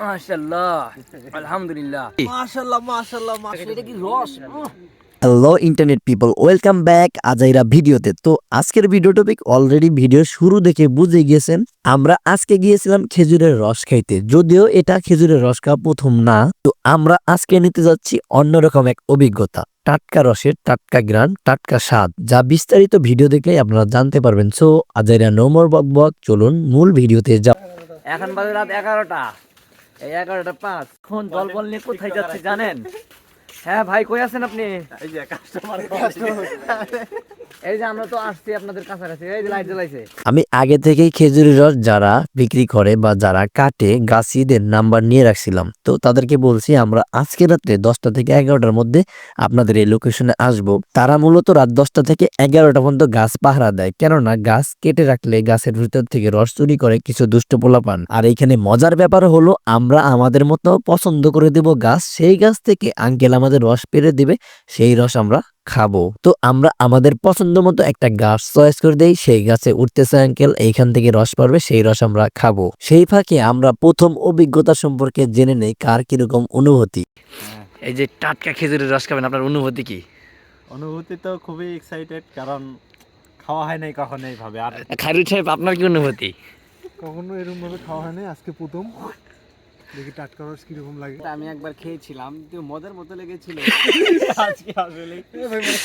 মাশাআল্লাহ, আলহামদুলিল্লাহ, মাশাআল্লাহ মাশাআল্লাহ মাশাআল্লাহ। এটা কি রস! Hello internet people, welcome back আজাইরা ভিডিওতে। তো আজকের ভিডিও টপিক অলরেডি ভিডিও শুরু দেখে বুঝে গিয়েছেন। আমরা আজকে গিয়েছিলাম খেজুরের রস খাইতে, যদিও এটা খেজুরের রস খাওয়া প্রথম না। তো আমরা আজকে নিতে যাচ্ছি অন্যরকম এক অভিজ্ঞতা, টাটকা রসের টাটকা গ্রান, টাটকা স্বাদ, যা বিস্তারিত ভিডিও দেখলেই আপনারা জানতে পারবেন। সো আজাইরা নো মোর বক বক, চলুন মূল ভিডিওতে যাও। এখন বাজে রাত 11টা, এই 11টা 5। এখন জলবল নিয়ে কোথায় যাচ্ছি জানেন? হ্যাঁ ভাই, কই আছেন আপনি? এই যে কাস্টমার, এই যে আমরা তো আসছি আপনাদের কাছাকাছি। এই যে লাইট জ্বলাইছে। আমি আগে থেকেই খেজুরের রস যারা বিক্রি করে বা যারা কাটে গাছিদের নাম্বার নিয়ে রাখছিলাম। তো তাদেরকে বলছি আমরা আজকে রাত্রে 10টা থেকে 11টার মধ্যে আপনাদের এই লোকেশনে আসব। তারা মূলত রাত 10টা থেকে 11টা পর্যন্ত গাছ পাহারা দেয়, কেননা গাছ কেটে রাখলে গাছের ভিতর থেকে রস চুরি করে কিছু দুষ্ট পোলাপান। আর এইখানে মজার ব্যাপার হলো, আমরা আমাদের মতো পছন্দ করে দেব গাছ, সেই গাছ থেকে আঙ্কেল আমাদের রস পেরে দিবে, সেই রস আমরা খাবো। তো আমরা আমাদের পছন্দ মতো একটা গাছ চয়েস করে দেই, সেই গাছে উঠতেছে আঙ্কেল, এইখান থেকে রস পারবে, সেই রস আমরা খাবো। সেই ফাঁকে আমরা প্রথম অভিজ্ঞতা সম্পর্কে জেনে নেই কার কিরকম অনুভূতি। এই যে টাটকা খেজুরের রস খাবেন, আপনার অনুভূতি কি? অনুভূতি তো খুবই এক্সাইটেড, কারণ খাওয়া হয় নাই কখনো এইভাবে। আর খায়রুল সাহেব, আপনার কি অনুভূতি? কখনো এরকম ভাবে খাওয়া হয় নাই, আজকে প্রথম। দেখি টাটকা রস কিরকম লাগে। আমি একবার খেয়েছিলাম, তো মজার মতো লেগেছিল। আজকে আসলে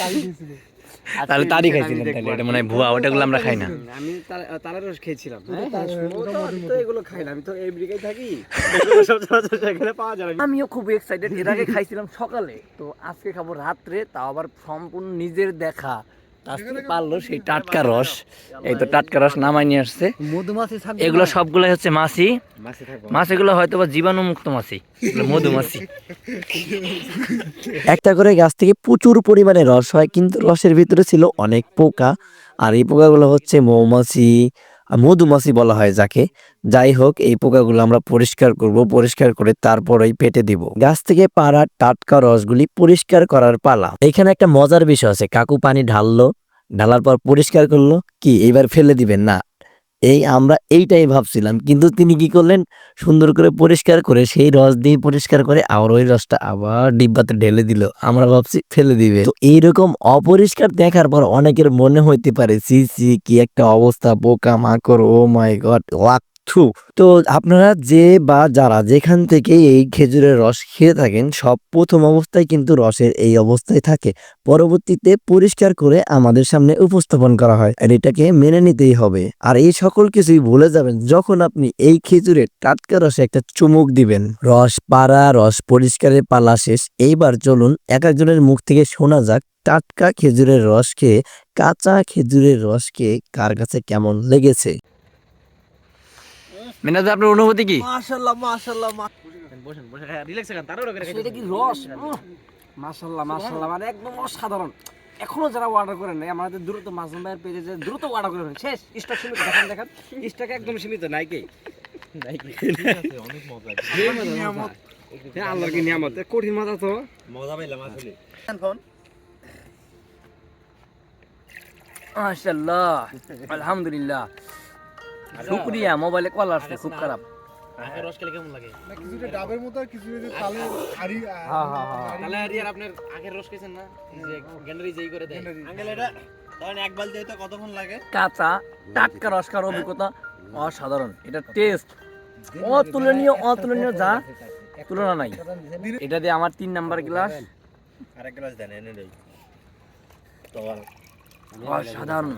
তাই দিয়েছিল। তাহলে তারই খাইছিলাম, তাহলে এটা মনে হয় ভুয়া, ওটাগুলো আমরা খাই না। আমি তালের রস খেয়েছিলাম। মোটামুটি এগুলো খাই না, আমি তো আমেরিকায় থাকি। সেখানে পাওয়া যাবে। আমিও খুব এক্সাইটেড। এর আগে খাইছিলাম সকালে, তো আজকে খাবো রাত্রে, তাও আবার সম্পূর্ণ নিজের দেখা। আজকে পারলো সেই টাটকা রস। এই তো টাটকা রস নামাই নিয়ে আসছে। মধুমাছি থাকবে, এগুলো সবগুলো হচ্ছে মাছি। মাছ এগুলো হয়তো বা জীবাণুমুক্ত মাছি, এগুলো মধুমাছি। একটা করে গাছ থেকে প্রচুর পরিমাণে রস হয়, কিন্তু রসের ভিতরে ছিল অনেক পোকা। আর এই পোকাগুলো হচ্ছে মৌমাছি, মধুমাছি বলা হয় যাকে। যাই হোক, এই পোকাগুলো আমরা পরিষ্কার করব, পরিষ্কার করে তারপরেই পেটে দিব। গাছ থেকে পাড়া টাটকা রসগুলি পরিষ্কার করার পালা। এখানে একটা মজার বিষয় আছে, কাকু পানি ঢাললো, ঢালার পর পরিষ্কার করলো, কি এইবার ফেলে দিবেন না, আমরা এইটাই ভাবছিলাম। কিন্তু তিনি কি করলেন, সুন্দর করে পরিষ্কার করে সেই রস দিয়ে পরিষ্কার করে আর ওই রসটা আবার ডিব্বাতে ঢেলে দিল। আমরা ভাবছি ফেলে দিবে। তো এইরকম অপরিষ্কার দেখার পর অনেকের মনে হইতে পারে, সি সি কি একটা অবস্থা, পোকা মাকড়, ও মাই গড, থু। তো আপনারা যে বা যারা যেখান থেকে এই খেজুরের রস খেয়ে থাকেন, সব প্রথম অবস্থায় কিন্তু রসের এই অবস্থায় থাকে, পরবর্তীতে পরিষ্কার করে আমাদের সামনে উপস্থাপন করা হয়, আর এটাকে মেনে নিতেই হবে। আর এই সকল কিছুই ভুলে যাবেন যখন আপনি এই খেজুরের টাটকা রসে একটা চুমুক দিবেন। রস পাড়া, রস পরিষ্কারের পালা শেষ। এইবার চলুন এক একজনের মুখ থেকে শোনা যাক টাটকা খেজুরের রস খেয়ে, কাঁচা খেজুরের রস খেয়ে কার কাছে কেমন লেগেছে। মিনাজ ভাই, আপনার অনুভূতি কি? মাশাআল্লাহ মাশাআল্লাহ। বসেন বসে রিল্যাক্স করেন, তারও করে এটা কি রস! মাশাআল্লাহ মাশাআল্লাহ, মানে একদম অসাধারণ। এখনো যারা অর্ডার করেন নাই, আমাদের দ্রুত মাসুম ভাইয়ের পেজে যে দ্রুত অর্ডার করে ফেলেন। শেষ স্টক সীমিত, দেখেন স্টক একদম সীমিত, নাই কি অনেক মজা। হ্যাঁ, আল্লাহর কি নিয়ামত, কঠিন মজা তো। মজা পাইলাম আসলে। মাশাআল্লাহ, আলহামদুলিল্লাহ, শুকরিয়া। মোবাইলে কল আসছে, খুব খারাপ। আখের রস খেলে কেমন লাগে? না কিছুটা ডাবের মতো, আর কিছুটা যে তালের আড়ি। তাহলে আর আপনার আখের রস খেয়েছেন না? এই যে গ্যান্ডারি যেই করে দেয় আঙ্কেল, এটা ধরেন এক বালতি হইতো কতক্ষণ লাগে? কাঁচা টাটকা রস খাওয়ার অভিজ্ঞতা অসাধারণ। এটা টেস্ট অতুলনীয়, অতুলনীয়, যা তুলনা নাই। এটা দিয়ে আমার 3 নাম্বার গ্লাস। আরেক গ্লাস দেন, এনে দেই। তো অসাধারণ।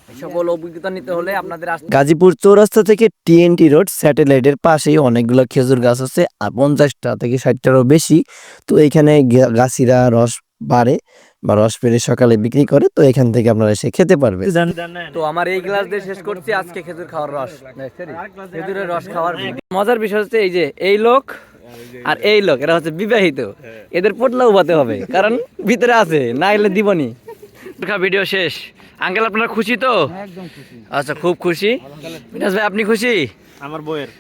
এই সকল অভিজ্ঞতা নিতে হলে আপনাদের গাজীপুর চৌরাস্তা থেকে টিএনটি রোড স্যাটেলাইটের পাশেই অনেকগুলো খেজুর গাছ আছে, 50টা থেকে 60টারও বেশি। তো এখানে গাছিরা রস বাড়ে বা রস পেরে সকালে বিক্রি করে, তো এখান থেকে আপনারা এসে খেতে পারবেন। তো আমার এই গ্লাস দিয়ে শেষ করছি আজকে খেজুর খাওয়ার রস, খেজুরের রস খাওয়ার। মজার বিষয় হচ্ছে এই যে এই লোক আর এই লোক, এরা হচ্ছে বিবাহিত, এদের পোটলা উবাতে হবে, কারণ ভিতরে আছে, না এলে দিবনি। ভিডিও শেষ। আঙ্কেল, আপনারা খুশি তো? একদম খুশি। আচ্ছা, খুব খুশি। মিনাজ ভাই, আপনি খুশি? আমার বইয়ের